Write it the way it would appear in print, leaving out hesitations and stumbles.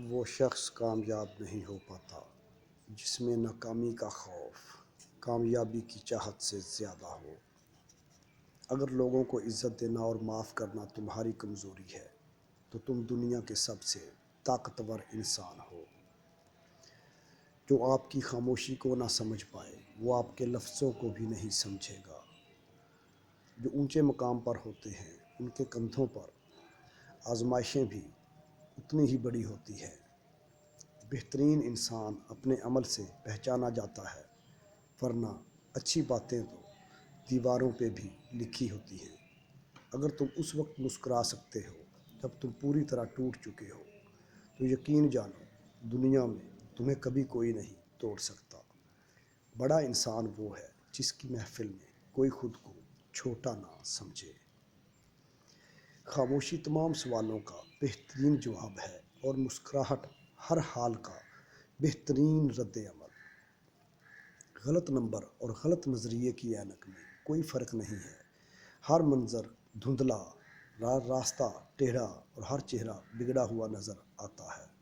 وہ شخص کامیاب نہیں ہو پاتا جس میں ناکامی کا خوف کامیابی کی چاہت سے زیادہ ہو۔ اگر لوگوں کو عزت دینا اور معاف کرنا تمہاری کمزوری ہے تو تم دنیا کے سب سے طاقتور انسان ہو۔ جو آپ کی خاموشی کو نہ سمجھ پائے وہ آپ کے لفظوں کو بھی نہیں سمجھے گا۔ جو اونچے مقام پر ہوتے ہیں ان کے کندھوں پر آزمائشیں بھی اتنی ہی بڑی ہوتی ہیں۔ بہترین انسان اپنے عمل سے پہچانا جاتا ہے، ورنہ اچھی باتیں تو دیواروں پہ بھی لکھی ہوتی ہیں۔ اگر تم اس وقت مسکرا سکتے ہو جب تم پوری طرح ٹوٹ چکے ہو تو یقین جانو دنیا میں تمہیں کبھی کوئی نہیں توڑ سکتا۔ بڑا انسان وہ ہے جس کی محفل میں کوئی خود کو چھوٹا نہ سمجھے۔ خاموشی تمام سوالوں کا بہترین جواب ہے اور مسکراہٹ ہر حال کا بہترین رد عمل۔ غلط نمبر اور غلط نظریے کی اینک میں کوئی فرق نہیں ہے۔ ہر منظر دھندلا، راستہ ٹیڑھا اور ہر چہرہ بگڑا ہوا نظر آتا ہے۔